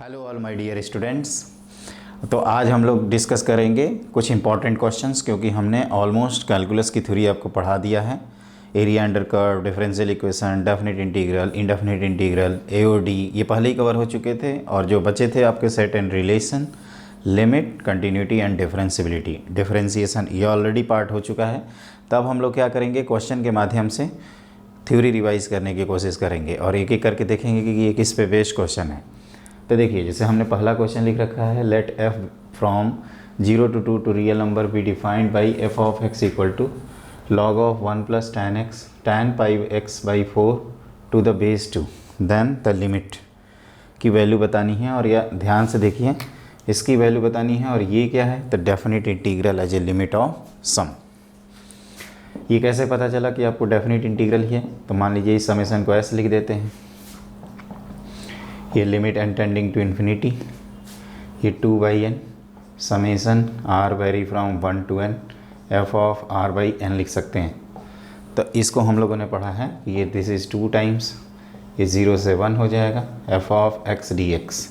Hello all my dear students. तो आज हम लोग डिस्कस करेंगे कुछ इंपॉर्टेंट क्वेश्चंस, क्योंकि हमने ऑलमोस्ट कैलकुलस की थ्योरी आपको पढ़ा दिया है। Area under curve, differential equation, definite integral, indefinite integral, AOD, ये पहले ही कवर हो चुके थे। और जो बचे थे आपके set and relation, limit, continuity and differentiability, differentiation, ये ऑलरेडी पार्ट हो चुका है। तब हम लोग क्या करेंगे, क्वेश्चन के माध्यम से थ्योरी रिवाइज करने की कोशिश करेंगे और एक एक करके देखेंगे कि ये किस पे बेस्ड क्वेश्चन है। तो देखिए, जैसे हमने पहला क्वेश्चन लिख रखा है, let f from 0 to 2 to real number be defined by f of x equal to log of 1 plus tan x tan pi x by 4 to the base 2, then the limit की value बतानी है। और यह ध्यान से देखिए, इसकी value बतानी है। और ये क्या है, the definite integral as a limit of sum. ये कैसे पता चला कि आपको डेफिनेट इंटीग्रल ही है? तो मान लीजिए इस समेशन को ऐसे लिख देते हैं, ये limit n tending to infinity, ये 2/n summation r vary from 1 to n f of r/n लिख सकते हैं। तो इसको हम लोगों ने पढ़ा है, ये दिस इज़ 2 टाइम्स, ये 0 से 1 हो जाएगा f ऑफ x dx,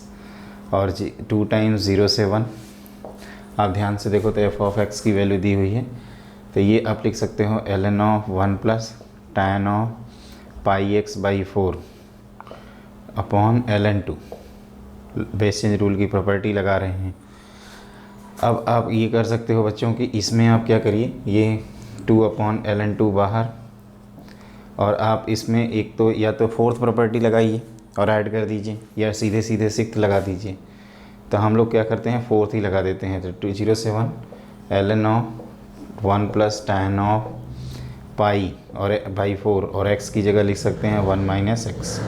और 2 टाइम्स 0 से 1। आप ध्यान से देखो तो f ऑफ x की वैल्यू दी हुई है, तो ये आप लिख सकते हो ln of 1 plus tan of pi x by 4 upon ln2। Base change rule की प्रॉपर्टी लगा रहे हैं। अब आप ये कर सकते हो बच्चों कि इसमें आप क्या करिए, ये 2 अपॉन ln2 बाहर, और आप इसमें एक तो या तो फोर्थ प्रॉपर्टी लगाइए और ऐड कर दीजिए, या सीधे सीधे सिक्स्थ लगा दीजिए। तो हम लोग क्या करते हैं, फोर्थ ही लगा देते हैं। तो 0 से 1 ln of 1 plus tan of pi और बाई 4, और x की जगह लिख सकते हैं 1 माइनस एक्स।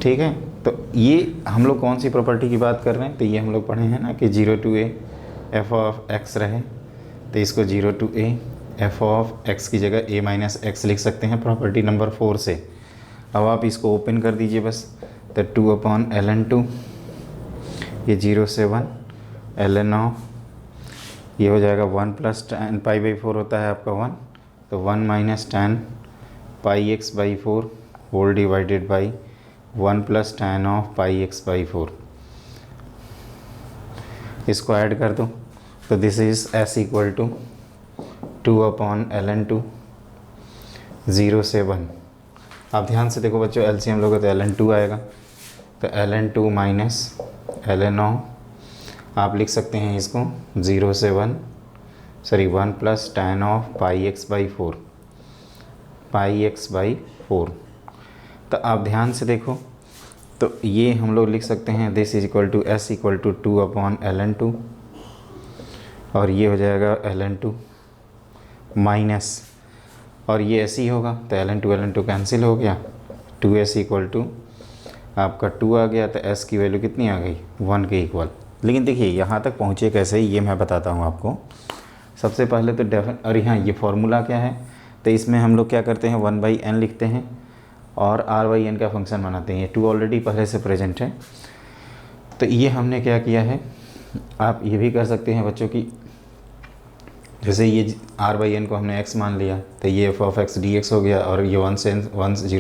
ठीक है, तो ये हम लोग कौन सी प्रॉपर्टी की बात कर रहे हैं? तो ये हम लोग पढ़े हैं ना कि 0 to a f of x रहे, तो इसको 0 to a f of x की जगह a माइनस एक्स लिख सकते हैं प्रॉपर्टी नंबर 4 से। अब आप इसको ओपन कर दीजिए बस, तो 2 अपॉन ln2, ये 0 से 1 ln ऑफ, ये हो जाएगा 1 प्लस टैन पाई बाई 4 होता है आपका 1, तो 1 minus tan pi x by 4 whole divided by 1 plus tan of pi x by 4। इसको ऐड कर दो, तो this is s equal to 2 upon ln2 0 से 1। आप ध्यान से देखो बच्चों, एलसीएम लोगे तो ln2 आएगा, तो ln2 माइनस ln ऑफ, आप लिख सकते हैं इसको 0 से 1 plus tan of pi x by 4, pi x by 4। तो आप ध्यान से देखो, तो ये हम लोग लिख सकते हैं this is equal to s equal to 2 upon ln2, और ये हो जाएगा ln2 माइनस, और ये ऐसे ही होगा, तो ln2 कैंसिल हो गया, 2s इक्वल टू आपका 2 आ गया, तो s की वैल्यू कितनी आ गई, 1 के इक्वल। लेकिन देखिए यहाँ तक पहुँचे कैसे, ये मैं बताता हूँ आपको। सबसे पहले तो और यहाँ ये फॉर्मूला क्या है, तो इसमें हम लोग क्या करते हैं, 1/n लिखते हैं और r/n का फंक्शन बनाते हैं। ये 2 ऑलरेडी पहले से प्रेजेंट है, तो ये हमने क्या किया है, आप ये भी कर सकते हैं बच्चों की, जैसे ये r/n को हमने x मान लिया, तो ये f ऑफ x dx हो गया, और ये 0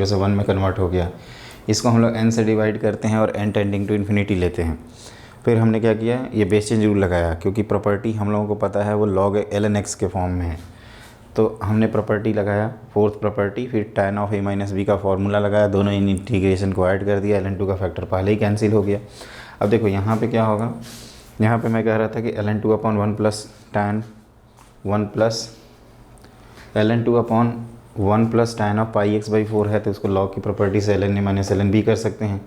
से 1 में कन्वर्ट हो गया। इसको हम लोग n से डिवाइड करते हैं और n टेंडिंग टू इन्फिनिटी लेते हैं। फिर हमने क्या किया, ये बेस चेंज रूल लगाया, क्योंकि प्रॉपर्टी हम लोगों को पता है वो log ln x के फॉर्म में है। तो हमने प्रॉपर्टी लगाया, फोर्थ प्रॉपर्टी, फिर tan of a minus b का फॉर्मूला लगाया, दोनों इंटीग्रेशन को ऐड कर दिया, ln2 का फैक्टर पहले ही कैंसिल हो गया। अब देखो यहाँ पे क्या होगा, यहाँ पे मैं कह रहा था कि ln2 upon 1 plus tan 1 plus ln2 upon 1 plus tan of pi x by 4 है, तो उसको लॉग की प्रॉपर्टी से ln a minus ln b कर सकते हैं।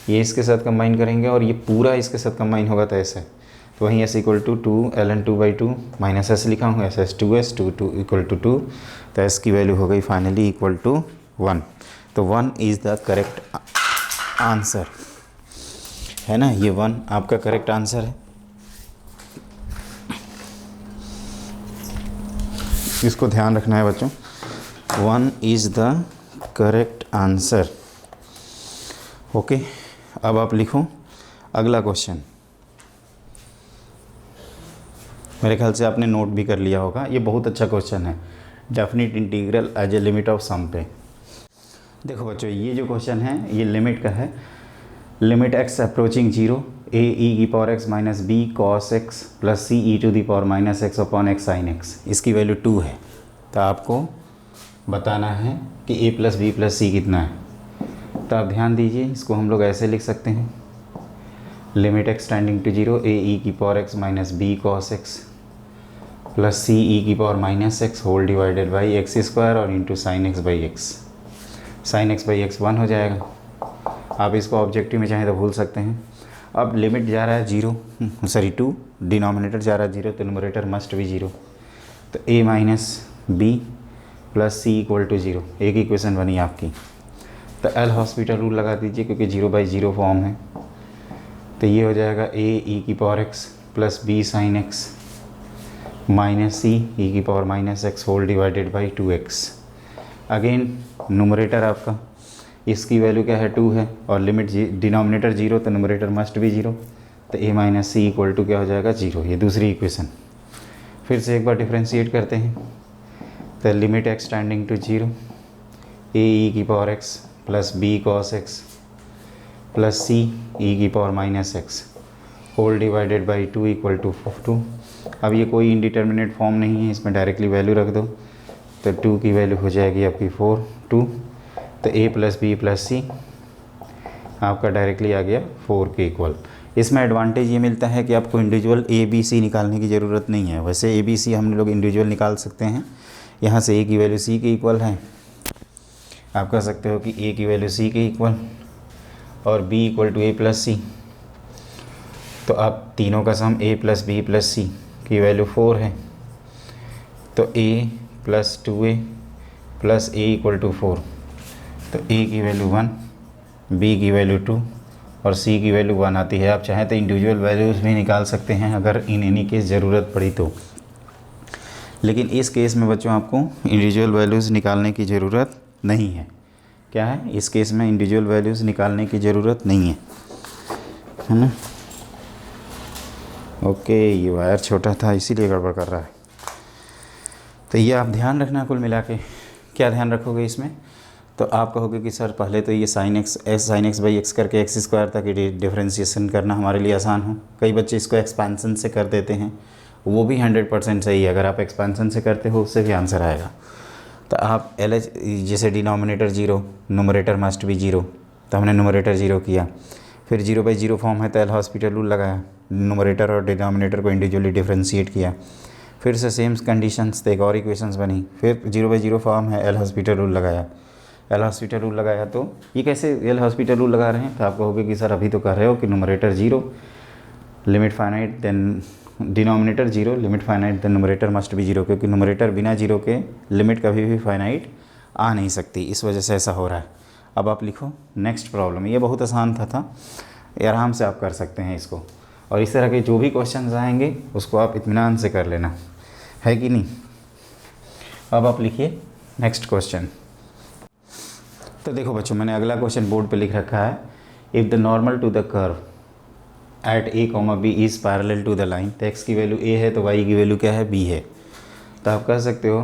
ये इसके साथ कंबाइन करेंगे और ये पूरा इसके साथ कंबाइन होगा, तो ऐसे, तो वहीं s equal to 2 ln2 by 2 minus s लिखा हूँ, s 2s 2 इक्वल टू 2, तो s की वैल्यू हो गई फाइनली इक्वल टू 1। तो 1 इज़ द करेक्ट आंसर, है ना, ये 1 आपका करेक्ट आंसर है। इसको ध्यान रखना है बच्चों, 1 is the correct answer. Okay, अब आप लिखो अगला क्वेश्चन। मेरे ख्याल से आपने नोट भी कर लिया होगा, ये बहुत अच्छा क्वेश्चन है, definite integral as a limit of sum पे। देखो बच्चों, ये जो क्वेश्चन है ये लिमिट का है, limit x approaching zero a e की power x minus b cos x plus c e to the power minus x upon x sine x, इसकी वैल्यू 2 है। तो आपको बताना है कि a plus B plus c कितना है। तो आप ध्यान दीजिए, इसको हम लोग ऐसे लिख सकते हैं, limit x tending to zero a e की power x minus b cos x plus c e की power minus x whole divided by x square और into sine x by x. Sine x by x 1 हो जाएगा। आप इसको objective में चाहें तो भूल सकते हैं। अब लिमिट जा रहा है जीरो, सॉरी 2, डिनोमिनेटर जा रहा है जीरो, तो न्यूमरेटर मस्ट भी जीरो। तो a minus b plus c equal to zero, एक इक्वेशन बनी आपकी। तो एल हॉस्पिटल रूल लगा दीजिए क्योंकि 0/0 फॉर्म है। तो ये हो जाएगा ए ई की power x plus b sine x minus c e की power minus x whole divided by 2x। Again numerator आपका, इसकी वैल्यू क्या है 2 है, और लिमिट डिनोमिनेटर जीरो तो न्यूमरेटर मस्ट भी जीरो। तो a minus c equal to क्या हो जाएगा 0। ये दूसरी इक्वेशन। फिर से एक बार डिफ्रेंशिएट करते हैं। तो limit x tending to zero a e की power x plus b cos x plus c e की power minus x whole divided by 2 equal to 2। अब ये कोई इंडिटर्मिनेट फॉर्म नहीं है, इसमें डायरेक्टली वैल्यू रख दो। तो 2 की वैल्यू हो जाएगी आपकी 2। तो ए प्लस बी प्लस सी आपका डायरेक्टली आ गया 4 के इक्वल। इसमें एडवांटेज ये मिलता है कि आपको इंडिविजुअल ए बी सी निकालने की ज़रूरत नहीं है। वैसे ए बी सी हम लोग इंडिविजुअल निकाल सकते हैं। यहाँ से ए की वैल्यू सी के इक्वल है, आप कह सकते हो कि ए की वैल्यू सी के इक्वल और B equal to A plus C. तो अब तीनों का sum A plus B plus C की वैल्यू 4 है। तो A plus 2a plus A equal to 4। तो ए की वैल्यू 1, बी की वैल्यू 2 और सी की वैल्यू 1 आती है। आप चाहें तो इंडिविजुअल वैल्यूज़ भी निकाल सकते हैं अगर इन एनी केस ज़रूरत पड़ी तो। लेकिन इस केस में बच्चों आपको इंडिविजुअल वैल्यूज़ निकालने की ज़रूरत नहीं है। क्या है, इस केस में इंडिविजुअल वैल्यूज़ निकालने की ज़रूरत नहीं है ना। ओके, ये वायर छोटा था इसीलिए गड़बड़ कर रहा है। तो ये आप ध्यान रखना। कुल मिला के क्या ध्यान रखोगे इसमें, तो आप कहोगे कि सर पहले तो ये साइन एक्स बाई एक्स करके एक्स स्क्वायर तक डिफ्रेंशिएशन करना हमारे लिए आसान हो। कई बच्चे इसको एक्सपेंसन से कर देते हैं, वो भी 100% सही है। अगर आप एक्सपेंसन से करते हो उससे भी आंसर आएगा। तो आप एल एच, जैसे डिनोमिनेटर जीरो न्यूमरेटर मस्ट भी जीरो, तो हमने न्यूमरेटर जीरो किया। फिर 0/0 फॉर्म है तो एल हॉस्पिटल रूल लगाया, न्यूमरेटर और डिनोमिनेटर को इंडिविजुअली डिफ्रेंशिएट किया। फिर से सेम कंडीशंस थे, एक और इक्वेशंस बनी। फिर 0/0 फॉर्म है, एल हॉस्पिटल रूल लगाया। एल हॉस्पिटल रूल लगाया तो ये कैसे एल हॉस्पिटल रूल लगा रहे हैं, तो आप कहोगे कि सर अभी तो कर रहे हो कि numerator zero limit finite then denominator zero limit finite then numerator must भी जीरो, क्योंकि न्यूमरेटर बिना जीरो के लिमिट कभी भी फाइनाइट आ नहीं सकती, इस वजह से ऐसा हो रहा है। अब आप लिखो नेक्स्ट प्रॉब्लम। ये बहुत आसान था, आराम से आप कर सकते हैं इसको। और इस तरह के जो भी क्वेश्चंस आएंगे उसको आप इत्मीनान से कर लेना, है कि नहीं। अब आप लिखिए नेक्स्ट क्वेश्चन। तो देखो बच्चों, मैंने अगला क्वेश्चन बोर्ड पे लिख रखा है, if the normal to the curve at a comma b is parallel to the line. तो एक्स की वैल्यू ए है तो वाई की वैल्यू क्या है, बी है। तो आप कह सकते हो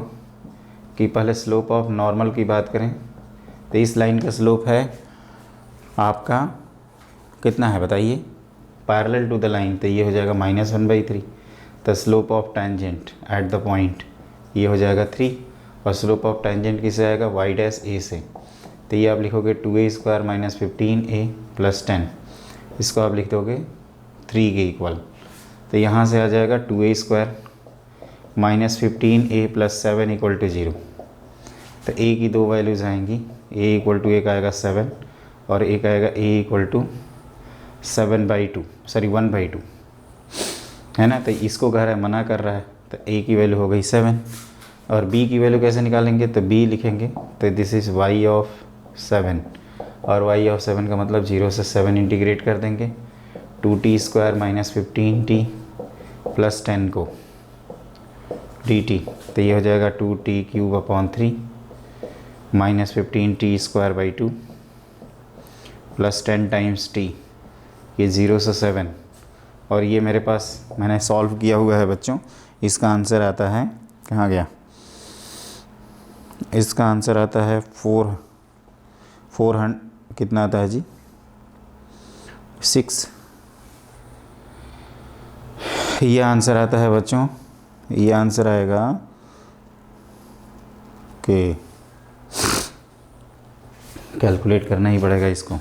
कि पहले स्लोप ऑफ नॉर्मल की बात करें तो इस लाइन का स्लोप है आपका कितना है बताइए, पैरेलल टू द लाइन, तो ये हो जाएगा -1/3। तो slope of tangent at the point ये हो जाएगा 3, और स्लोप ऑफ टेंजेंट किससे आएगा, वाई डैश ए से। तो ये आप लिखोगे 2a² - 15a + 10, इसको आप लिख दोगे 3 के इक्वल। तो यहाँ से आ जाएगा 2a² - 15a + 7 = 0। तो a की दो वैल्यूज़ आएंगी, a = एक आएगा 7 और एक आएगा a = 7/2, सॉरी 1/2 है ना। तो इसको कह रहा है, मना कर रहा है, तो a की वैल्यू हो गई 7। और b की वैल्यू कैसे निकालेंगे, तो b लिखेंगे, तो दिस इज़ y ऑफ 7, और y ऑफ 7 का मतलब 0 से 7 इंटीग्रेट कर देंगे, 2t² - 15t + 10 को dt। तो ये हो जाएगा 2t³ - 15t² + 10 टाइम्स t, ये 0 से 7। और ये मेरे पास मैंने सॉल्व किया हुआ है बच्चों। इसका आंसर आता है, कहाँ गया, इसका आंसर आता है 400 कितना आता है जी, 6। ये आंसर आता है बच्चों, ये आंसर आएगा कि कैलकुलेट करना ही पड़ेगा इसको,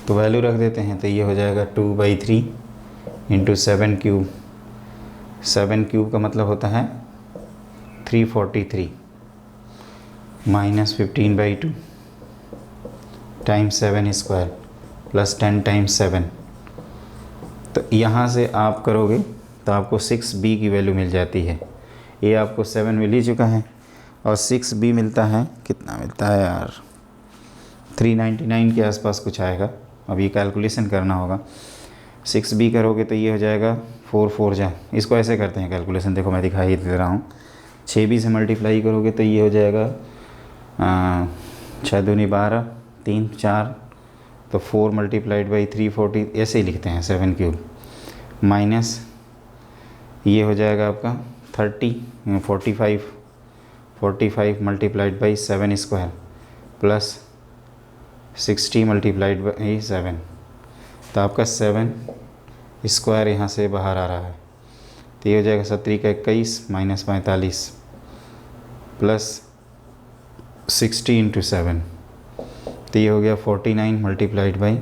तो वैल्यू रख देते हैं। तो ये हो जाएगा 2/3 इंटू 7³ 7³ का मतलब होता है 343 माइनस 15/2 टाइम्स 7² प्लस 10 टाइम्स 7। तो यहाँ से आप करोगे तो आपको 6b की वैल्यू मिल जाती है। ये आपको 7 मिल ही चुका है और 6b मिलता है, कितना मिलता है यार, 399 के आसपास कुछ आएगा। अब ये कैलकुलेशन करना होगा। 6b करोगे तो ये हो जाएगा 4 जा, इसको ऐसे करते हैं कैलकुलेशन, देखो मैं दिखाई दे रहा हूँ। 6b से मल्टीप्लाई करोगे तो ये हो जाएगा 6 दूनी 12 3 4, तो 4 मल्टीप्लाइड बाई 340, ऐसे ही लिखते हैं 7³ माइनस ये हो जाएगा आपका 45 multiplied by 7² plus 60 multiplied by 7। तो आपका 7² यहाँ से बाहर आ रहा है, तो ये हो जाएगा 17 का 21 माइनस 45 प्लस 60 इंटू 7, तो ये हो गया 49 मल्टीप्लाइड बाई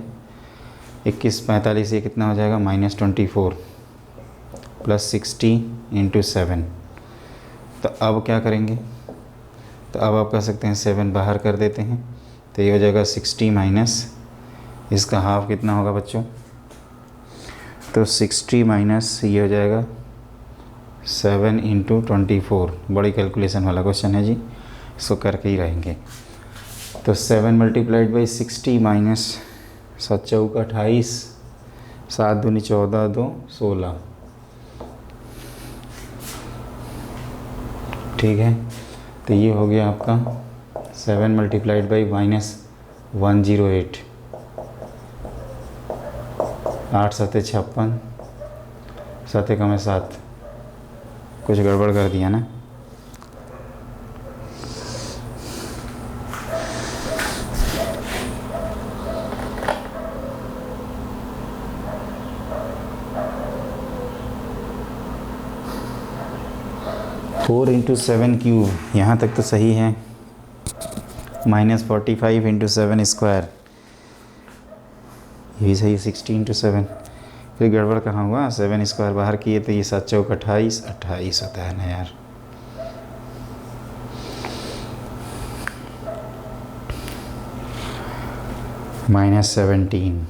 21 45, ये कितना हो जाएगा -24 प्लस 60 इंटू 7। तो अब क्या करेंगे, तो अब आप कह सकते हैं 7 बाहर कर देते हैं, तो ये हो जाएगा 60 माइनस इसका हाफ कितना होगा बच्चों, तो 60 माइनस ये हो जाएगा 7 इंटू 24। बड़ी कैलकुलेशन वाला क्वेश्चन है जी, इसको करके ही रहेंगे। तो 7 मल्टीप्लाइड बाई 60 माइनस 7 चौका 28, 7 दूनी 14 2 16, ठीक है। तो ये हो गया आपका 7 मल्टीप्लाइड बाई -108, 8 7 56, 7 कम 7, कुछ गड़बड़ कर दिया ना। फोर इंटू 7³ यहाँ तक तो सही है, -45 इंटू 7², ये भी सही, 60 इंटू 7। फिर गड़बड़ कहाँ हुआ, 7² बाहर किए तो ये 7 चौक 28 होता है ना यार। -17,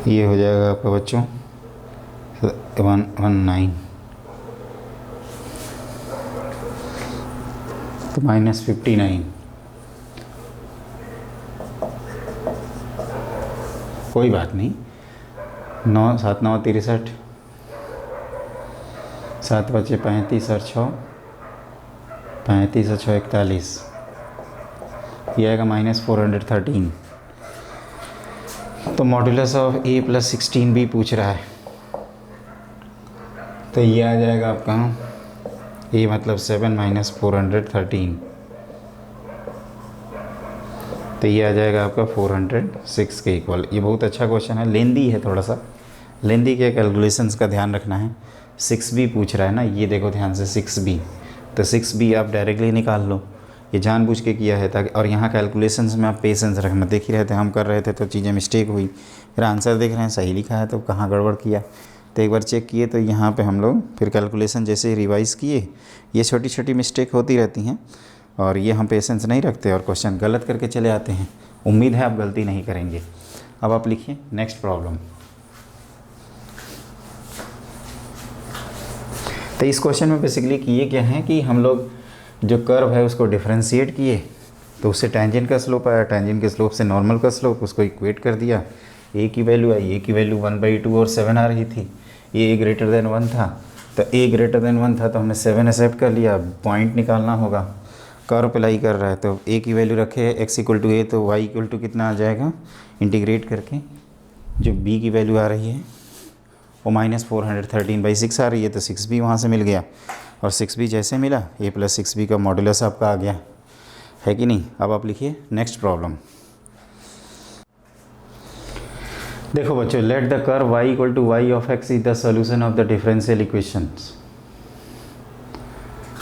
ये हो जाएगा आपका बच्चों 119, तो -59। कोई बात नहीं, 9 7 9 63, 7 बचे 35 और 6 35 और 6 41, ये आएगा -413। तो मॉड्यूलस ऑफ a + 16b पूछ रहा है, तो ये आ जाएगा आपका a मतलब 7 - 413, तो ये आ जाएगा आपका 406 के इक्वल। ये बहुत अच्छा क्वेश्चन है, लेंदी है, थोड़ा सा लेंदी के कैलकुलेशंस का ध्यान रखना है। 6b पूछ रहा है ना, ये देखो ध्यान से 6b, तो 6b आप डायरेक्टली निकाल लो, ये जानबूझ के किया है ताकि, और यहाँ कैलकुलेशंस में आप पेशेंस रखना। देख ही रहे थे हम कर रहे थे तो चीज़ें मिस्टेक हुई, फिर आंसर देख रहे हैं सही लिखा है तो कहाँ गड़बड़ किया, तो एक बार चेक किए। तो यहाँ पे हम लोग फिर कैलकुलेशन जैसे ही रिवाइज़ किए, ये छोटी छोटी मिस्टेक होती रहती हैं और ये हम पेशेंस नहीं रखते और क्वेश्चन गलत करके चले आते हैं। उम्मीद है आप गलती नहीं करेंगे। अब आप लिखिए नेक्स्ट प्रॉब्लम। तो इस क्वेश्चन में बेसिकली किए क्या है कि हम लोग जो कर्व है उसको डिफरेंशिएट किए, तो उससे टेंजेंट का स्लोप आया, टेंजेंट के स्लोप से नॉर्मल का स्लोप, उसको इक्वेट कर दिया। ए की वैल्यू आई, ए की वैल्यू 1/2 और 7 आ रही थी, ये a > 1 था, तो a > 1 था तो हमने 7 एक्सेप्ट कर लिया। पॉइंट निकालना होगा, कर्व अप्लाई कर रहा है तो a की वैल्यू रखे x = a, तो y = कितना आ जाएगा, इंटीग्रेट करके जो b की वैल्यू आ रही है वो -413/6 आ रही है, तो 6b वहाँ से मिल गया। और 6b जैसे मिला a प्लस 6b का मॉडुलस आपका आ गया, है कि नहीं। अब आप लिखिए नेक्स्ट प्रॉब्लम। देखो बच्चों, let the curve y equal to y of x is the solution of the differential equations.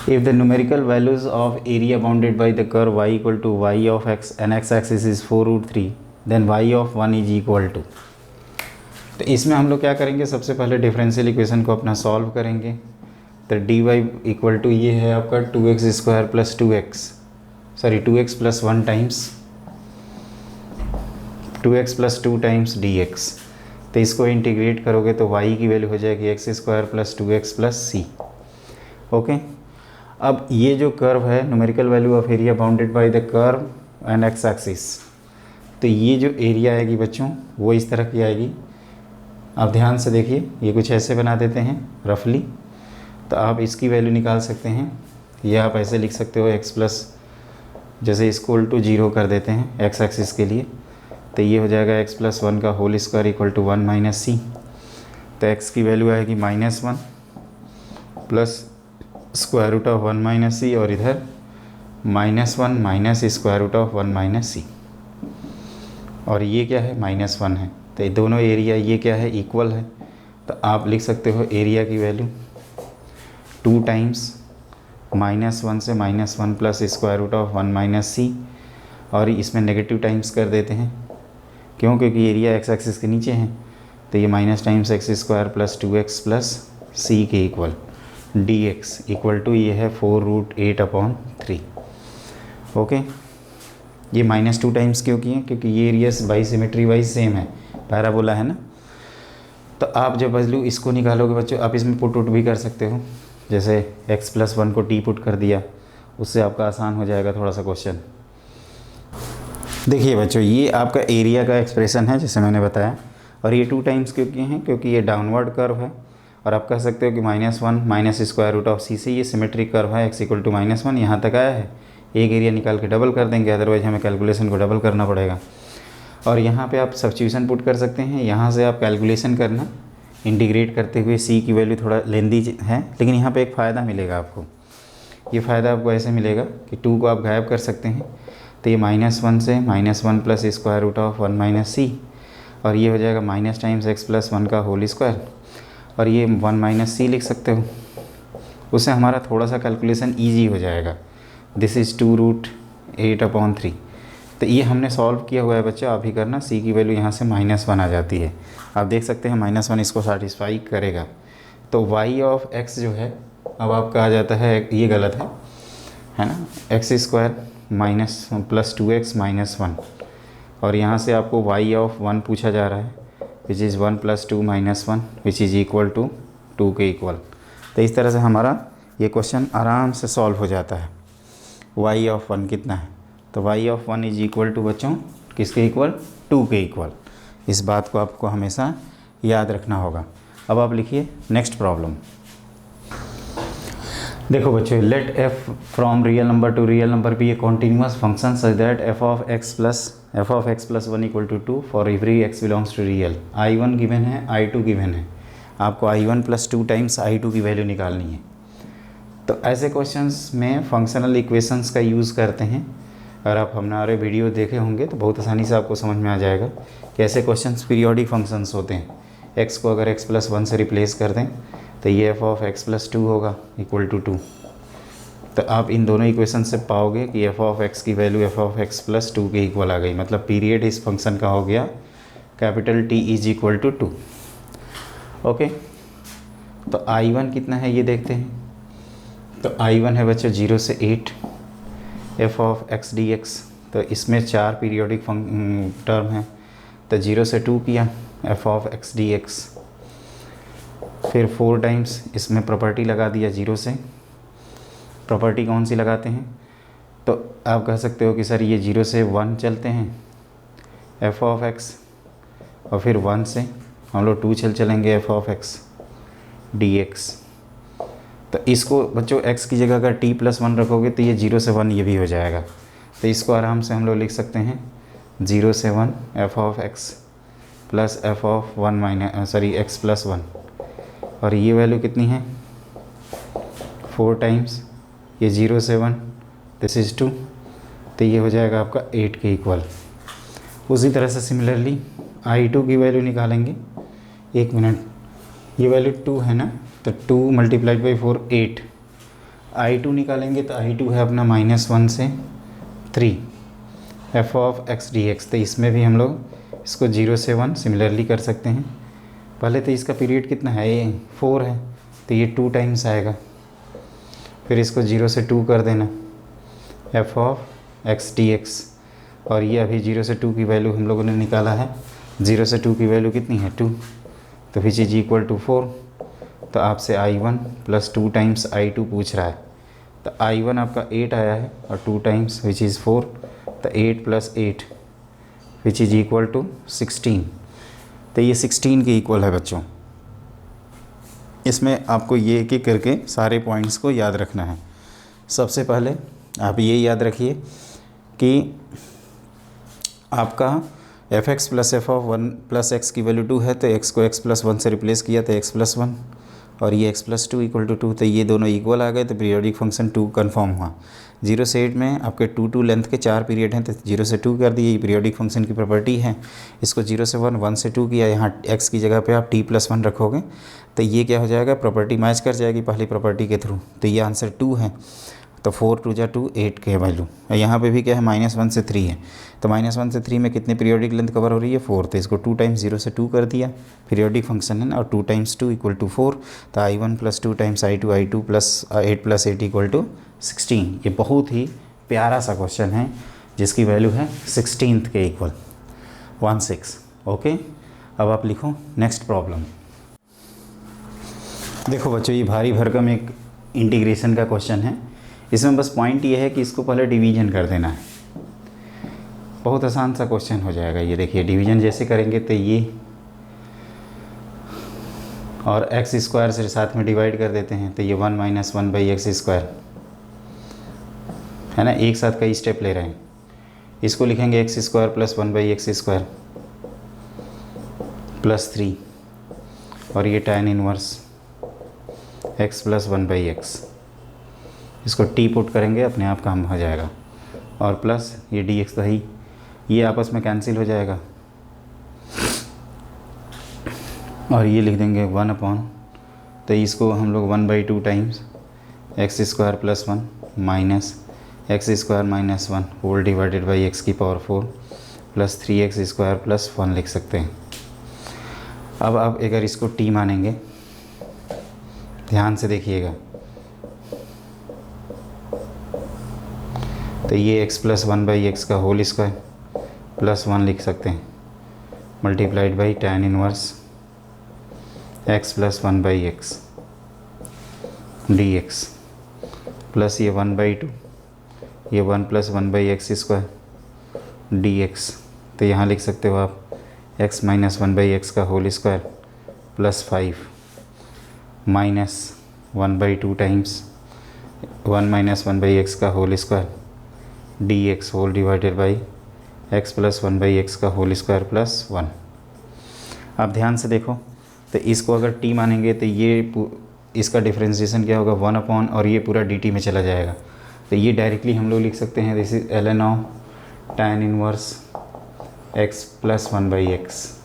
If the numerical values of area bounded by the curve y equal to y of x and x axis is 4√3, then y of 1 is equal to। तो इसमें हम लोग क्या करेंगे, सबसे पहले differential equation को अपना सॉल्व करेंगे। तो डी वाई इक्वल टू ये है आपका 2x square plus 2x plus 1 times 2x plus 2 times dx। तो इसको इंटीग्रेट करोगे तो y की वैल्यू हो जाएगी x square plus 2x plus c। Okay, अब ये जो कर्व है numerical value of area bounded by the curve and x axis, तो ये जो एरिया आएगी बच्चों वो इस तरह की आएगी। आप ध्यान से देखिए, ये कुछ ऐसे बना देते हैं रफली, तो आप इसकी वैल्यू निकाल सकते हैं। ये आप ऐसे लिख सकते हो x प्लस, जैसे इसको इक्वल टू 0 कर देते हैं एक्स एक्सिस के लिए, तो ये हो जाएगा x प्लस 1 का whole square equal to 1 minus c. तो x की वैल्यू आएगी -1 plus square root of 1 minus c, और इधर -1 minus square root of 1 minus c, और ये क्या है -1 है। तो ये दोनों एरिया ये क्या है, इक्वल है। तो आप लिख सकते हो एरिया की वैल्यू 2 टाइम्स -1 से -1 plus square root of 1 minus c, और इसमें नेगेटिव टाइम्स कर देते हैं, क्यों, क्योंकि एरिया एक्स एक्सिस के नीचे है। तो ये minus times x square plus 2x plus c के इक्वल dx इक्वल टू ये है 4√8/3। ओके, ये -2 टाइम्स क्यों किए, क्योंकि ये areas by symmetry wise same है, पैराबोला है ना। तो आप जब वैल्यू इसको निकालोगे बच्चों, आप इसमें पुट उट भी कर सकते हो, जैसे x प्लस 1 को t पुट कर दिया, उससे आपका आसान हो जाएगा थोड़ा सा क्वेश्चन। देखिए बच्चों, ये आपका एरिया का एक्सप्रेशन है जैसे मैंने बताया, और ये 2 टाइम्स क्यों किए हैं, क्योंकि ये डाउनवर्ड कर्व है। और आप कह सकते हो कि -1 माइनस स्क्वायर रूट ऑफ सी से ये सिमेट्रिक कर्व है, x इक्वल टू -1 यहाँ तक आया है। एक एरिया निकाल के डबल कर देंगे, अदरवाइज हमें कैलकुलेशन को डबल करना पड़ेगा। और यहाँ पे आप सब्स्टिट्यूशन पुट कर सकते हैं, यहाँ से आप कैलकुलेशन करना इंटीग्रेट करते हुए। सी की वैल्यू थोड़ा लेंदी है, लेकिन यहाँ पे एक फ़ायदा मिलेगा आपको। ये फ़ायदा आपको ऐसे मिलेगा कि 2 को आप गायब कर सकते हैं, तो ये -1 से -1 plus square root of 1 minus c, और ये हो जाएगा माइनस टाइम्स x प्लस 1 का होल स्क्वायर, और ये 1 माइनस सी लिख सकते हो। उससे हमारा थोड़ा सा कैलकुलेशन ईजी हो जाएगा। This is 2√8/3। तो ये हमने सॉल्व किया हुआ है बच्चा, आप ही करना। सी की वैल्यू यहाँ से -1 आ जाती है, आप देख सकते हैं -1 इसको सेटिस्फाई करेगा। तो y ऑफ x जो है, अब आपका आ जाता है, ये गलत है ना, x square minus plus 2x minus 1, और यहाँ से आपको y ऑफ 1 पूछा जा रहा है, which is 1 plus 2 minus 1 which is equal to 2 के इक्वल। तो इस तरह से हमारा ये क्वेश्चन आराम से सॉल्व हो जाता है। y ऑफ 1 कितना है, तो y of 1 is equal to बच्चों किसके इक्वल, 2 के इक्वल। इस बात को आपको हमेशा याद रखना होगा। अब आप लिखिए नेक्स्ट प्रॉब्लम। देखो बच्चों, let f from real number to real number be a continuous function such that f of x plus 1 equal to 2 for every x belongs to real. i1 given है, i2 गिवन है, आपको i1 plus 2 times i2 की value निकालनी है। तो ऐसे questions में functional equations का यूज़ करते हैं। अगर आप हमारे वीडियो देखे होंगे तो बहुत आसानी से आपको समझ में आ जाएगा कि ऐसे क्वेश्चंस पीरियोडिक फंक्शंस होते हैं। x को अगर x प्लस 1 से रिप्लेस कर दें तो ये f ऑफ x प्लस 2 होगा इक्वल टू 2। तो आप इन दोनों इक्वेशन से पाओगे कि f ऑफ x की value f of x plus 2 के इक्वल आ गई, मतलब पीरियड इस फंक्शन का हो गया capital T is equal to 2। Okay, तो I1 कितना है ये देखते हैं। तो I1 है बच्चों 0 से 8 f ऑफ x dx। तो इसमें 4 पीरियोडिक टर्म है, तो 0 से 2 किया f ऑफ x dx, फिर 4 टाइम्स इसमें प्रॉपर्टी लगा दिया 0 से। प्रॉपर्टी कौन सी लगाते हैं, तो आप कह सकते हो कि सर ये 0 से 1 चलते हैं f ऑफ x, और फिर 1 से हम लोग 2 चलेंगे f ऑफ x dx। तो इसको बच्चों x की जगह अगर t प्लस 1 रखोगे तो ये 0 से 1 ये भी हो जाएगा। तो इसको आराम से हम लोग लिख सकते हैं 0 से 1 f of x plus f of 1 x plus 1, और ये वैल्यू कितनी है 4 टाइम्स ये 0 से 1, दिस इज़ 2, तो ये हो जाएगा आपका 8 के इक्वल। उसी तरह से सिमिलरली I2 की वैल्यू निकालेंगे। 1 मिनट, ये वैल्यू 2 है ना, तो 2 मल्टीप्लाइड बाई 4 8। I2 निकालेंगे तो I2 है अपना -1 से 3 f ऑफ x dx। तो इसमें भी हम लोग इसको 0 से 1 सिमिलरली कर सकते हैं। पहले तो इसका पीरियड कितना है, ये 4 है, तो ये 2 टाइम्स आएगा। फिर इसको 0 से 2 कर देना, f ऑफ x dx। और ये अभी 0 से 2 की वैल्यू हम लोगों ने निकाला है। 0 से 2 की वैल्यू कितनी है, 2, तो विच इज इक्वल टू 4। तो आपसे I1 प्लस 2 टाइम्स I2 पूछ रहा है, तो I1 आपका 8 आया है और 2 टाइम्स विच इज़ 4, तो 8 plus 8 which is equal to 16। तो ये 16 के इक्वल है बच्चों। इसमें आपको ये एक एक करके सारे पॉइंट्स को याद रखना है। सबसे पहले आप ये याद रखिए कि आपका f(x plus F of 1 plus x की वैल्यू 2 है, तो x को x प्लस 1 से रिप्लेस किया तो x प्लस 1 और ये x प्लस 2 इक्वल टू 2, तो ये दोनों इक्वल आ गए, तो पीरियोडिक फंक्शन 2 कन्फर्म हुआ। 0 से 8 में आपके 2 लेंथ के 4 पीरियड हैं, तो 0 से 2 कर दिए, ये पीरियोडिक फंक्शन की प्रॉपर्टी है। इसको 0 से 1, 1 से 2 किया, यहाँ x की जगह पे आप t प्लस 1 रखोगे तो ये क्या हो जाएगा, प्रॉपर्टी मैच कर जाएगी पहली प्रॉपर्टी के थ्रू, तो ये आंसर 2 है। तो 4 2 जा 2 8 के वैल्यू। यहाँ पे भी क्या है, -1 से 3 है, तो -1 से 3 में कितनी पीरियोडिक लेंथ कवर हो रही है, 4, तो इसको 2 टाइम्स 0 से 2 कर दिया, पीरियोडिक फंक्शन है ना, और 2 टाइम्स 2 इक्वल टू 4, तो I1 plus 2 times I2 plus 8 equal to 16। ये बहुत ही प्यारा सा क्वेश्चन है जिसकी वैल्यू है 16th के इक्वल 16। ओके, अब आप लिखो नेक्स्ट प्रॉब्लम। देखो बच्चों, ये भारी भरकम एक इंटीग्रेशन का क्वेश्चन है। इसमें बस पॉइंट ये है कि इसको पहले डिवीजन कर देना है। बहुत आसान सा क्वेश्चन हो जाएगा। ये देखिए, डिवीजन जैसे करेंगे तो ये और एक्स स्क्वायर से साथ में डिवाइड कर देते हैं, तो ये 1 - 1 बाई एक्स स्क्वायर है ना, एक साथ कई स्टेप ले रहे हैं। इसको लिखेंगे x square plus 1 by x square plus 3, और ये tan inverse x plus 1 by x, इसको t पुट करेंगे, अपने आप काम हो जाएगा, और प्लस ये dx तो ही, ये आपस में कैंसिल हो जाएगा, और ये लिख देंगे 1 अपॉन, तो इसको हम लोग 1/2 times x square plus 1 minus x square minus 1 whole divided by x की power 4 plus 3x square plus 1 लिख सकते हैं। अब आप अगर इसको t मानेंगे, ध्यान से देखिएगा, तो ये x प्लस 1 बाई एक्स का होल स्क्वायर प्लस 1 लिख सकते हैं, multiplied by tan inverse x plus 1 by x dx plus ये 1/2, ये 1 plus 1 by x square dx, तो यहाँ लिख सकते हो आप x माइनस 1 बाई एक्स का whole square plus 5 minus 1/2 times 1 minus 1 by x का whole square dx whole divided by x plus 1 by x का होल स्क्वायर प्लस 1। आप ध्यान से देखो, तो इसको अगर t मानेंगे तो ये इसका डिफ्रेंशिएशन क्या होगा, 1 अपॉन, और ये पूरा dt में चला जाएगा, तो ये डायरेक्टली हम लोग लिख सकते हैं this is ln of tan inverse x plus 1 by x,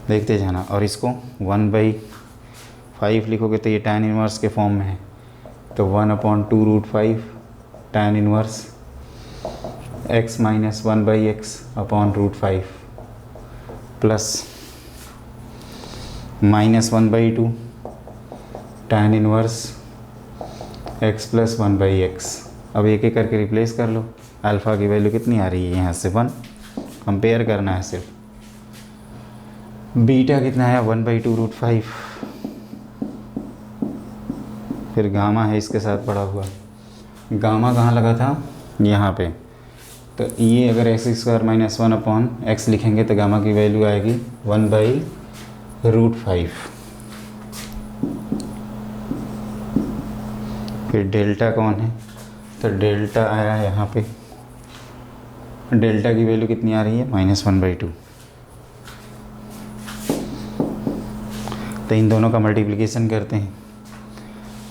देखते जाना, और इसको 1/5 लिखोगे तो ये tan इनवर्स के फॉर्म में है, तो 1/2√5 tan inverse x minus 1 by x upon √5 plus minus 1/2 tan inverse x plus 1 by x. अब एक एक करके रिप्लेस कर लो, अल्फ़ा की वैल्यू कितनी आ रही है, यहाँ से 1 कंपेयर करना है सिर्फ, बीटा कितना है 1/2√5, फिर गामा है इसके साथ पड़ा हुआ, गामा कहाँ लगा था, यहाँ पे, तो ये अगर x square minus 1 upon x लिखेंगे तो गामा की वैल्यू आएगी 1/√5। फिर डेल्टा कौन है, तो डेल्टा आया है यहाँ पे, डेल्टा की वैल्यू कितनी आ रही है -1/2, तो इन दोनों का मल्टीप्लिकेशन करते हैं,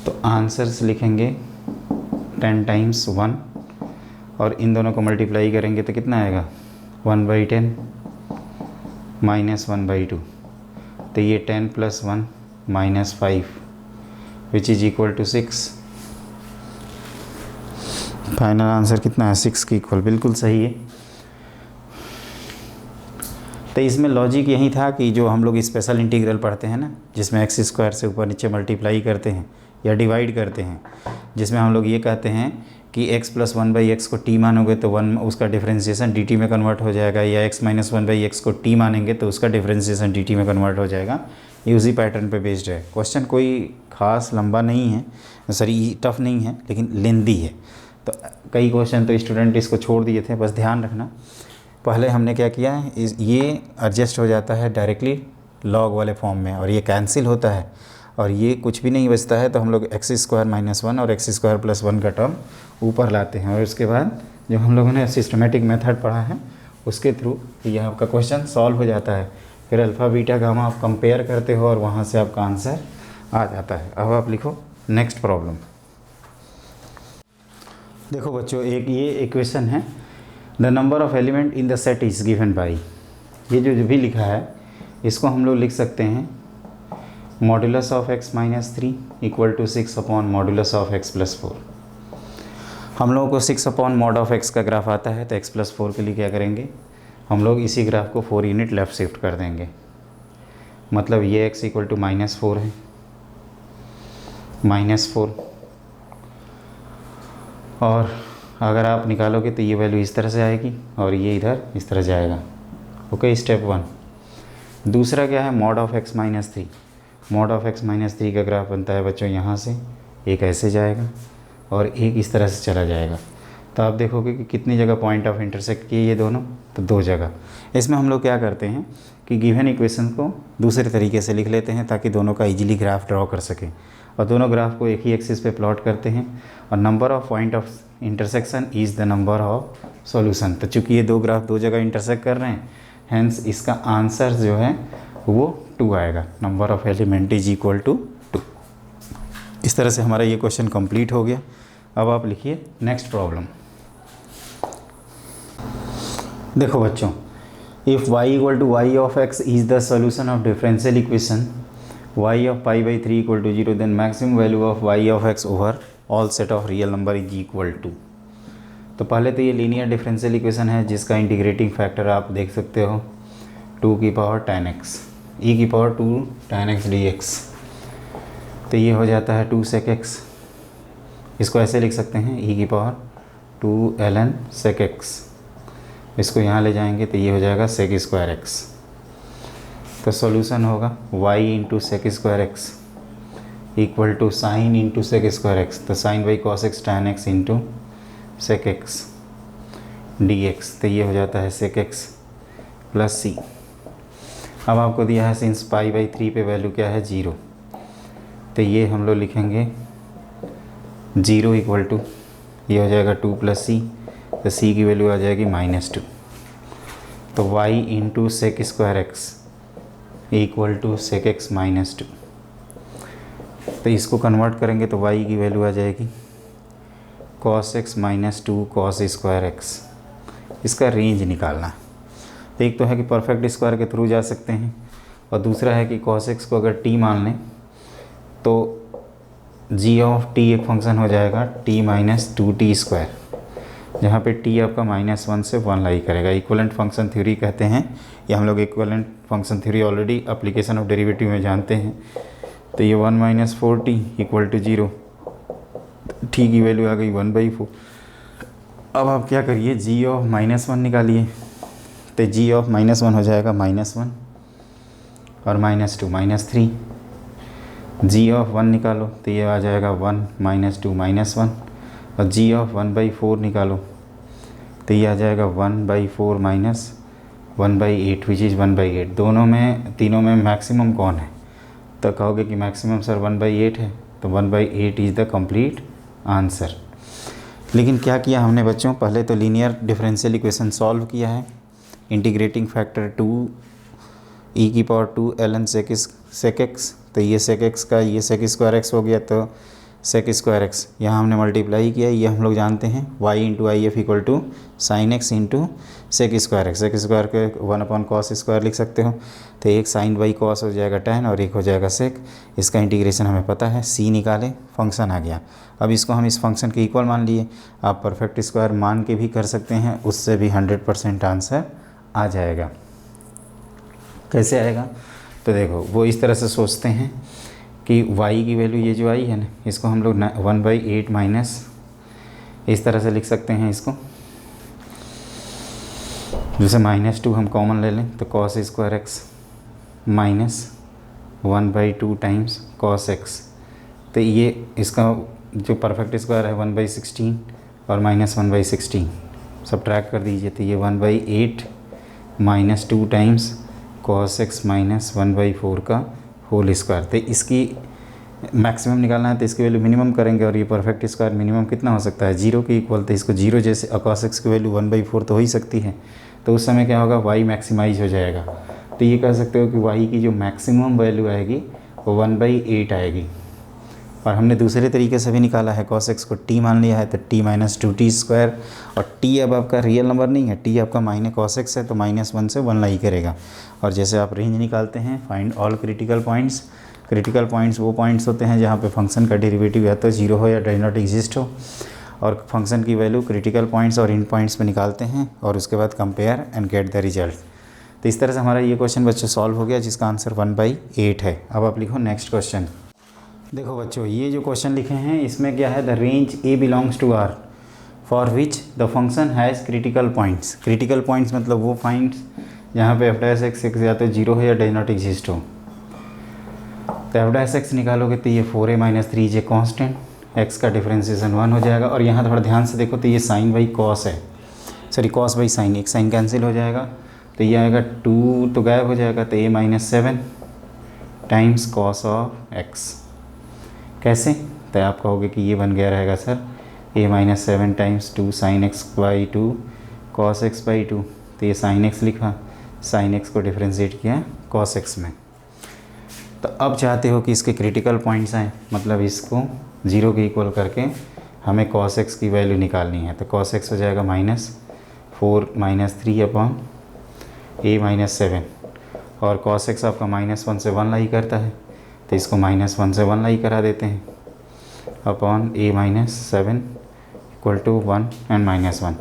तो आंसर्स लिखेंगे 10 टाइम्स 1 और इन दोनों को मल्टीप्लाई करेंगे तो कितना आएगा 1/10 -1/2। तो ये 10 + 1 -5 which is equal to 6। Final answer कितना है 6 के इक्वल, बिल्कुल सही है। तो इसमें लॉजिक यही था कि जो हम लोग स्पेशल इंटीग्रल पढ़ते हैं ना, जिसमें x² से ऊपर नीचे मल्टीप्लाई करते हैं या डिवाइड करते हैं, जिसमें हम लोग ये कहते हैं कि x + 1/x को t मानोगे तो 1 उसका डिफरेंशिएशन dt में कन्वर्ट हो जाएगा, या x - 1/x को t मानेंगे तो उसका डिफरेंशिएशन dt में कन्वर्ट हो जाएगा। ये उसी पैटर्न पे बेस्ड है। क्वेश्चन कोई ख़ास लंबा नहीं है, सॉरी टफ नहीं है, लेकिन लेंदी है। तो कई क्वेश्चन तो स्टूडेंट इसको छोड़ दिए थे, बस ध्यान रखना। पहले हमने क्या किया है, ये एडजस्ट हो जाता है डायरेक्टली लॉग वाले फॉर्म में और ये कैंसिल होता है और ये कुछ भी नहीं बचता है, तो हम लोग x² - 1 और x² + 1 का टर्म ऊपर लाते हैं और उसके बाद जो हम लोगों ने सिस्टमेटिक मेथड पढ़ा है उसके थ्रू ये आपका क्वेश्चन सॉल्व हो जाता है। फिर अल्फ़ा बीटा गामा आप कंपेयर करते हो और वहाँ से आपका आंसर आ जाता है। अब आप लिखो नेक्स्ट प्रॉब्लम। देखो बच्चों, एक ये इक्वेशन है, the number of element in the set is given by, ये जो भी लिखा है इसको हम लोग लिख सकते हैं मॉडुलस ऑफ x - 3 = 6/मॉडुलस ऑफ x + 4। हम लोगों को 6/mod ऑफ x का ग्राफ आता है, तो x + 4 के लिए क्या करेंगे, हम लोग इसी ग्राफ को 4 यूनिट लेफ़्ट शिफ्ट कर देंगे। मतलब ये x = -4 है, -4, और अगर आप निकालोगे तो ये वैल्यू इस तरह से आएगी और ये इधर इस तरह जाएगा। Okay, step 1। दूसरा क्या है, mod of x - 3। Mod of x - 3 का ग्राफ बनता है बच्चों यहाँ से, एक ऐसे जाएगा और एक इस तरह से चला जाएगा। तो आप देखोगे कि कितनी जगह पॉइंट ऑफ इंटरसेक्ट किए ये दोनों, तो 2 जगह। इसमें हम लोग क्या करते हैं कि गिवन इक्वेशन को दूसरे तरीके से लिख लेते हैं ताकि दोनों का इजीली ग्राफ ड्रॉ कर सकें, और दोनों ग्राफ को एक ही एक्सिस पे प्लॉट करते हैं और number of point of intersection is the number of solution. तो चूँकि ये 2 ग्राफ 2 जगह इंटरसेक्ट कर रहे हैं, हैंस इसका आंसर जो है वो 2 आएगा। Number of element is equal to 2। इस तरह से हमारा ये क्वेश्चन कंप्लीट हो गया। अब आप लिखिए नेक्स्ट प्रॉब्लम। देखो बच्चों, if y = y of x is the solution of differential equation y of π/3 = 0, then maximum value of y of x over all set of real number is equal to। तो पहले तो ये linear differential equation है जिसका integrating factor आप देख सकते हो 2 e⁻², tan x dx। तो ये हो जाता है 2 sec x। इसको ऐसे लिख सकते हैं e⁻2 sec x। इसको यहाँ ले जाएंगे तो ये हो जाएगा sec² x। तो सॉल्यूशन होगा y × sec² x = sin × sec² x। तो sin y cos x tan x × sec x dx। तो ये हो जाता है sec x + c। अब आपको दिया है सिंस π/3 पे वैल्यू क्या है 0, तो ये हम लोग लिखेंगे 0 = ये हो जाएगा 2 + c। तो c की वैल्यू आ जाएगी -2। तो y × sec² x = sec x - 2। तो इसको कन्वर्ट करेंगे तो y की वैल्यू आ जाएगी cos x - 2 cos² x। इसका रेंज निकालना है। तो एक तो है कि परफेक्ट स्क्वायर के थ्रू जा सकते हैं और दूसरा है कि cos x को अगर t मान लें तो g of t एक फंक्शन हो जाएगा t - 2t², जहाँ पे t आपका -1 से 1 लाई करेगा। इक्विवेलेंट फंक्शन थ्योरी कहते हैं, या हम लोग equivalent function theory already application of derivative में जानते हैं। तो ये 1 - 4t = 0, t की वैल्यू आ गई 1/4। अब आप क्या करिए, g of -1 निकालिए। तो g of -1 हो जाएगा -1 और -2 -3। g of 1 निकालो तो ये आ जाएगा 1 - 2 -1, और g of 1/4 निकालो तो ये आ जाएगा 1/4 - 1/8 विच इज़ 1/8। दोनों में तीनों में मैक्सिमम कौन है, तो कहोगे कि मैक्सिमम सर 1/8 है, तो 1/8 इज़ द कंप्लीट आंसर। लेकिन क्या किया हमने बच्चों, पहले तो लीनियर डिफरेंशियल इक्वेशन सॉल्व किया है। Integrating factor 2 e⁻2 ln sec x। तो ये sec x का ये sec² x हो गया, तो सेक स्क्वायर एक्स, यहाँ हमने मल्टीप्लाई किया, ये हम लोग जानते हैं y into I F equal to sine x into sec square x. Sec square के 1/cos स्क्वायर लिख सकते हो, तो एक साइन बाई कॉस हो जाएगा tan और एक हो जाएगा सेक। इसका इंटीग्रेशन हमें पता है, c निकाले, फंक्शन आ गया। अब इसको हम इस फंक्शन के इक्वल मान लिए, आप परफेक्ट स्क्वायर मान के भी कर सकते हैं, उससे भी 100% आंसर आ जाएगा। कैसे आएगा? तो देखो वो इस तरह से सोचते हैं कि y की वैल्यू ये जो आई है ना, इसको हम लोग 1/8 माइनस इस तरह से लिख सकते हैं इसको, जैसे -2 हम कॉमन ले लें तो cos square x minus 1/2 times cos x. तो ये इसका जो परफेक्ट स्क्वायर है 1/16 और -1/16 सब्ट्रैक्ट कर दीजिए, तो ये 1/8 minus 2 times cos x minus 1/4 का होल स्क्वायर। तो इसकी मैक्सिमम निकालना है तो इसकी वैल्यू मिनिमम करेंगे, और ये परफेक्ट स्क्वायर मिनिमम कितना हो सकता है, 0 के इक्वल। तो इसको 0 जैसे cos एक्स की वैल्यू 1/4 तो हो ही सकती है, तो उस समय क्या होगा, y मैक्सिमाइज हो जाएगा। तो ये कह सकते हो कि y की जो मैक्सिमम वैल्यू आएगी वो 1/8 आएगी। और हमने दूसरे तरीके से भी निकाला है, cos एक्स को t मान लिया है तो t माइनस 2t स्क्वायर, और t अब आपका रियल नंबर नहीं है, t आपका माइनस cos एक्स है तो -1 से 1 लाई करेगा। और जैसे आप रेंज निकालते हैं, find all critical points. Critical points वो पॉइंट्स होते हैं जहाँ पे फंक्शन का डेरिवेटिव या तो 0 हो या डज नॉट एग्जिस्ट हो, और फंक्शन की वैल्यू क्रिटिकल पॉइंट्स और इन पॉइंट्स पे निकालते हैं, और उसके बाद compare and get the result. तो इस तरह से हमारा ये क्वेश्चन बच्चों सॉल्व हो गया, जिसका आंसर 1/8 है। अब आप लिखो नेक्स्ट क्वेश्चन। देखो बच्चों, ये जो क्वेश्चन लिखे हैं इसमें क्या है, the range a belongs to R for which the function has critical points. Critical points मतलब वो पॉइंट्स जहाँ पे f' या तो 0 हो या डज नॉट एग्जिस्ट हो। तो f' निकालोगे तो ये 4a minus 3j constant, x का डिफ्रेंसिएशन 1 हो जाएगा। और यहाँ थोड़ा ध्यान से देखो तो ये साइन बाई कॉस है, सॉरी कॉस बाई साइन, एक साइन कैंसिल हो जाएगा, तो ये आएगा 2 तो गायब हो जाएगा, तो a minus 7 times cos of x। कैसे? तो आप कहोगे कि ये बन गया रहेगा sir a minus 7 times 2 sign x by 2 cos x by 2। तो ये साइन एक्स लिखा, साइन एक्स को डिफ्रेंशिएट किया कॉस एक्स में। तो अब चाहते हो कि इसके क्रिटिकल पॉइंट्स आएँ, मतलब इसको 0 के इक्वल करके हमें cos x की वैल्यू निकालनी है। तो cos x हो जाएगा -4 माइनस 3 अपॉन a माइनस 7, और cos x आपका -1 से 1 लाई करता है, तो इसको -1 से 1 लाई करा देते हैं, upon a minus 7 equal to 1 and -1।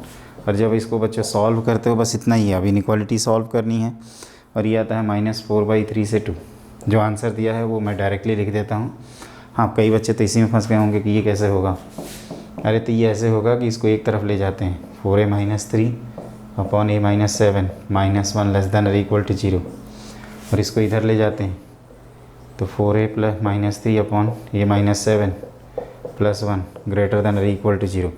और जब इसको बच्चों सॉल्व करते हो, बस इतना ही है, अब इनइक्वालिटी सॉल्व करनी है, और ये आता है -4/3 से 2। जो आंसर दिया है वो मैं डायरेक्टली लिख देता हूँ। हाँ, कई बच्चे तो इसी में फंस गए होंगे कि ये कैसे होगा। अरे तो ये ऐसे होगा कि इसको एक तरफ ले जाते हैं, 4a minus 3 upon a minus 7 -1 less than और इक्वल टू 0, और इसको इधर ले जाते हैं तो 4a plus minus 3 upon a minus 7 plus 1 greater than और इक्वल टू 0।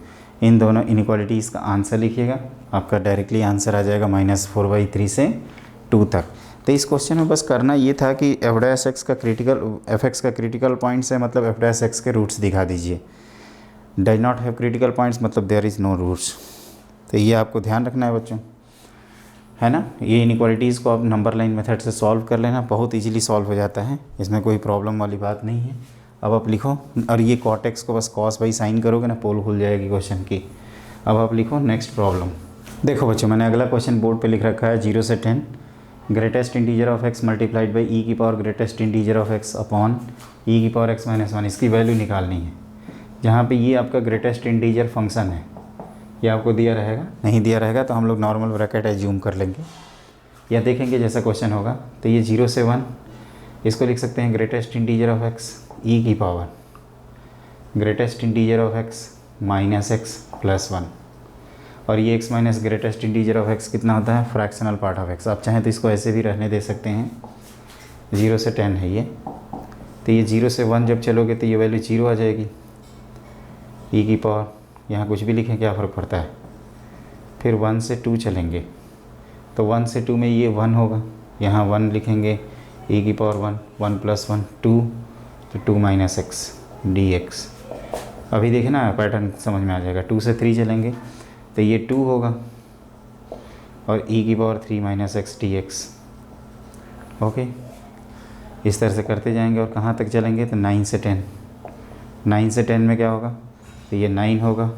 इन दोनों इनइक्वालिटीज़ का आंसर लिखिएगा, आपका डायरेक्टली आंसर आ जाएगा -4/3 से 2 तक। तो इस क्वेश्चन में बस करना ये था कि f' का क्रिटिकल पॉइंट्स है, मतलब f' के रूट्स दिखा दीजिए। Does not have critical points मतलब देयर इज़ नो रूट्स। तो ये आपको ध्यान रखना है बच्चों, है ना। ये इनइक्वालिटीज़ को आप नंबर लाइन मेथड से सॉल्व कर लेना, बहुत इजीली सॉल्व हो जाता है, इसमें कोई प्रॉब्लम वाली बात नहीं है। अब आप लिखो, और ये cot x को बस cos बाई साइन करोगे ना, पोल खुल जाएगी क्वेश्चन की। अब आप लिखो नेक्स्ट प्रॉब्लम। देखो बच्चों, मैंने अगला क्वेश्चन बोर्ड पे लिख रखा है 0 से 10 greatest integer of x multiplied by e की power greatest integer of x upon e की पावर x माइनस 1, इसकी वैल्यू निकालनी है। जहाँ पे ये आपका ग्रेटेस्ट इंटीजर फंक्शन है, ये आपको दिया रहेगा, नहीं दिया रहेगा तो हम लोग नॉर्मल ब्रैकेट एज्यूम कर लेंगे या देखेंगे जैसा क्वेश्चन होगा। तो ये 0 से 1, इसको लिख सकते हैं greatest integer of x e की power greatest integer of x minus x plus 1, और ये x minus greatest integer of x कितना होता है, फ्रैक्शनल पार्ट ऑफ x। आप चाहें तो इसको ऐसे भी रहने दे सकते हैं, 0 से 10 है ये। तो ये 0 से 1 जब चलोगे तो ये वैल्यू 0 आ जाएगी, e की पावर, यहाँ कुछ भी लिखें क्या फ़र्क पड़ता है। फिर 1 से 2 चलेंगे तो 1 से 2 में ये 1 होगा, यहाँ 1 लिखेंगे, e की पावर 1, 1 प्लस 1 2, तो 2 माइनस एक्स dx। अभी देखें ना, पैटर्न समझ में आ जाएगा। 2 से 3 चलेंगे तो ये 2 होगा, और e की power 3 minus x dx। Okay, इस तरह से करते जाएंगे और कहाँ तक चलेंगे तो 9 से 10, 9 से 10 में क्या होगा, तो ये 9 होगा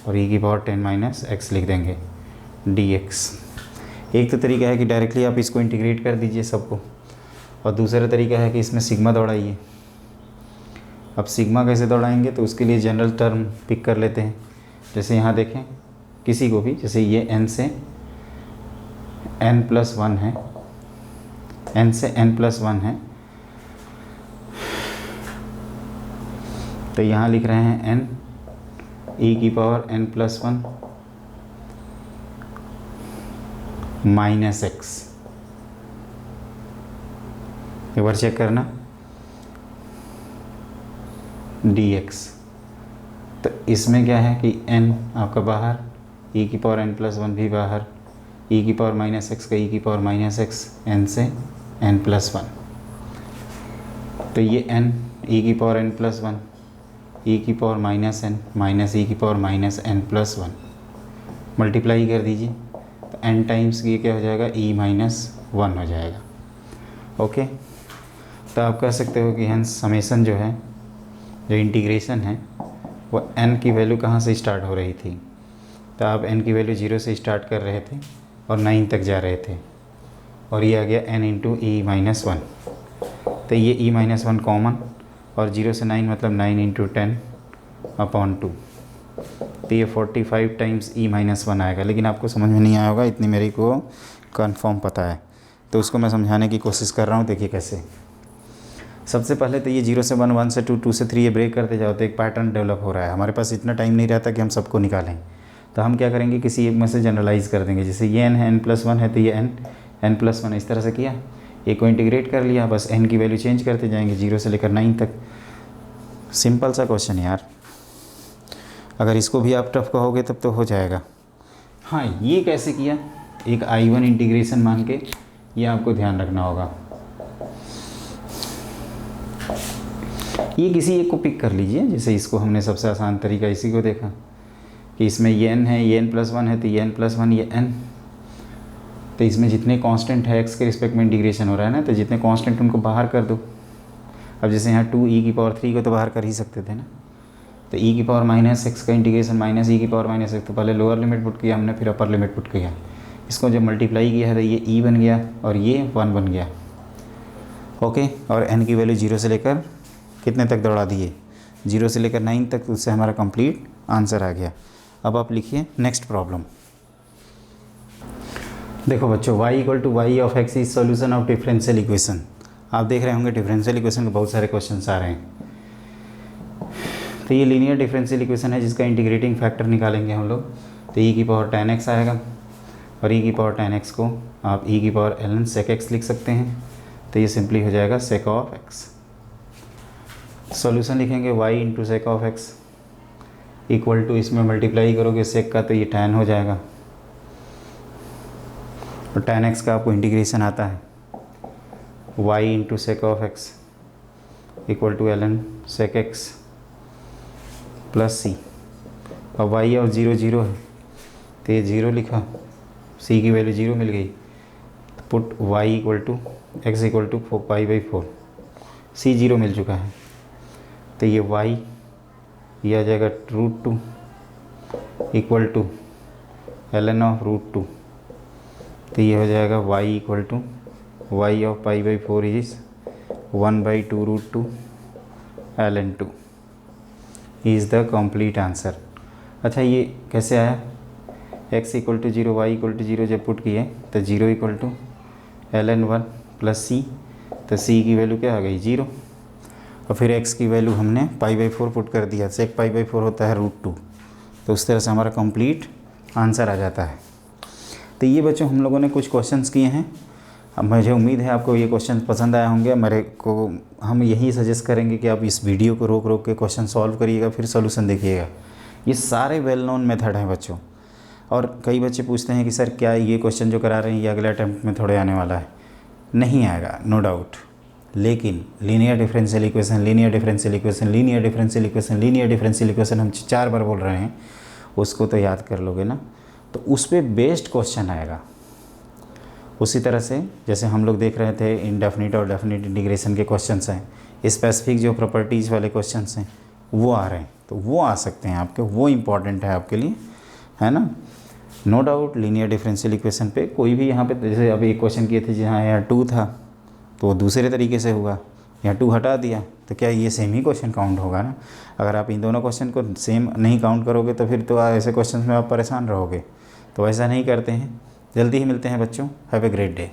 और e की पावर 10 माइनस x लिख देंगे dx। एक तो तरीका है कि डायरेक्टली आप इसको इंटीग्रेट कर दीजिए सबको, और दूसरा तरीका है कि इसमें सिग्मा दौड़ाइए। अब सिग्मा कैसे दौड़ाएंगे, तो उसके लिए जनरल टर्म पिक कर लेते हैं। जैसे यहाँ देखें किसी को भी, जैसे ये n से n+1 है, n से n+1 है, तो यहाँ लिख रहे हैं n e की पावर n+1 माइनस x। एक बार चेक करना dx। तो इसमें क्या है कि n आपका बाहर, e की पावर n+1 भी बाहर, e की पावर माइनस एक्स का e की पावर माइनस एक्स, n से n+1। तो ये n e की पावर n+1, e की power minus n minus e की पावर माइनस n+1 मल्टीप्लाई कर दीजिए, तो n टाइम्स ये क्या हो जाएगा, e-1 हो जाएगा। ओके, तो आप कह सकते हो कि हेंस समेसन जो है, जो इंटीग्रेशन है, वो n की वैल्यू कहाँ से स्टार्ट हो रही थी, तो आप n की वैल्यू 0 से स्टार्ट कर रहे थे और 9 तक जा रहे थे, और ये आ गया n इंटू e-1। तो ये e-1 कॉमन, और 0 से 9 मतलब 9 इंटू 10/2, तो ये 45 टाइम्स e-1 आएगा। लेकिन आपको समझ में नहीं आया होगा, इतनी मेरे को कंफर्म पता है, तो उसको मैं समझाने की कोशिश कर रहा हूँ। देखिए कैसे। सबसे पहले तो ये 0 से 1, 1 से 2, 2 से 3 ये ब्रेक करते जाओ, तो एक पैटर्न डेवलप हो रहा है। हमारे पास इतना टाइम नहीं रहता कि हम सबको निकालें, तो हम क्या करेंगे, किसी एक में से जनरलाइज कर देंगे। जैसे ये n है, n+1 है, तो ये n+1 इस तरह से किया, एक को इंटीग्रेट कर लिया, बस n की वैल्यू चेंज करते जाएंगे 0 से लेकर 9 तक। सिंपल सा क्वेश्चन है यार, अगर इसको भी आप टफ कहोगे तब तो हो जाएगा। हाँ, ये कैसे किया, एक I1 इंटीग्रेशन मान के, ये आपको ध्यान रखना होगा। ये किसी एक को पिक कर लीजिए, जैसे इसको हमने सबसे आसान तरीका इसी को देखा कि इसमें ये n है, ये n+1 है, तो ये n+1 ये n, तो इसमें जितने कांस्टेंट है x के रिस्पेक्ट में इंटीग्रेशन हो रहा है ना, तो जितने कांस्टेंट उनको बाहर कर दो। अब जैसे यहाँ 2e की पावर 3 को तो बाहर कर ही सकते थे ना, तो e की पावर माइनस एक्स का इंटीग्रेशन माइनस e की पावर माइनस एक्स, तो पहले लोअर लिमिट पुट किया हमने, फिर अपर लिमिट पुट किया। इसको जब मल्टीप्लाई किया है तो ये e बन गया और ये 1 बन गया। ओके, और n की वैल्यू 0 से लेकर कितने तक दौड़ा दिए, 0 से लेकर 9 तक, तो उससे हमारा कंप्लीट आंसर आ गया। अब आप लिखिए नेक्स्ट प्रॉब्लम। देखो बच्चों, y of x is solution of differential equation. आप देख रहे होंगे डिफरेंशियल इक्वेशन के बहुत सारे क्वेश्चंस आ रहे हैं। तो ये लीनियर डिफरेंशियल इक्वेशन है जिसका इंटीग्रेटिंग फैक्टर निकालेंगे हम लोग। तो e की पावर 10x आएगा, और e की पावर 10x को आप e की पावर ln sec x लिख सकते हैं, तो ये सिंपली हो जाएगा sec ऑफ x। सॉल्यूशन लिखेंगे y into sec of x equal to, इसमें मल्टीप्लाई करोगे सेक का तो ये tan हो जाएगा, और tan x का आपको इंटीग्रेशन आता है, y into sec of x equal to ln sec x plus c। और y और 0 0 है, तो ये 0 लिखा, c की वैल्यू 0 मिल गई, तो put y equal to x equal to π/4, c 0 मिल चुका है, तो ये y ये आ जाएगा √2 इक्वल टू ln ऑफ √2, तो ये हो जाएगा y equal to y of π/4 is 1/2 √2 ln 2 is the complete answer. अच्छा, ये कैसे आया, x equal to 0 y equal to 0 जब पुट किए तो 0 equal to ln 1 plus c, तो c की वैल्यू क्या आ गई 0, और फिर x की वैल्यू हमने π/4 पुट कर दिया, सेक π/4 होता है √2, तो उस तरह से हमारा कंप्लीट आंसर आ जाता है। तो ये बच्चों हम लोगों ने कुछ क्वेश्चंस किए हैं। अब मुझे उम्मीद है आपको ये क्वेश्चन पसंद आए होंगे। मेरे को हम यही सजेस्ट करेंगे कि आप इस वीडियो को रोक रोक के क्वेश्चन सॉल्व करिएगा, फिर सोल्यूशन देखिएगा। ये सारे वेल नोन मेथड हैं बच्चों, और कई बच्चे पूछते हैं कि सर क्या ये क्वेश्चन जो करा रहे हैं ये अगले अटैम्प्ट में थोड़े आने वाला है। नहीं आएगा, नो डाउट, लेकिन linear differential equation, linear differential equation, linear differential equation, linear differential equation हम 4 बार बोल रहे हैं, उसको तो याद कर लोगे ना, तो उस पर बेस्ड क्वेश्चन आएगा। उसी तरह से जैसे हम लोग देख रहे थे इनडेफिनिट और डेफिनिट इंटीग्रेशन के क्वेश्चंस हैं, स्पेसिफिक जो प्रॉपर्टीज़ वाले क्वेश्चंस हैं वो आ रहे हैं, तो वो आ सकते हैं आपके, वो इम्पॉर्टेंट है आपके लिए, है ना। No doubt linear differential equation पे कोई भी यहाँ पे, जैसे अभी एक क्वेश्चन किए थे जहाँ यहाँ 2 था तो वो दूसरे तरीके से हुआ, यहाँ 2 हटा दिया तो क्या ये सेम ही क्वेश्चन काउंट होगा ना। अगर आप इन दोनों क्वेश्चन को सेम नहीं काउंट करोगे तो फिर तो ऐसे क्वेश्चन में आप परेशान रहोगे, तो ऐसा नहीं करते हैं। जल्दी ही मिलते हैं बच्चों, हैव ए ग्रेट डे।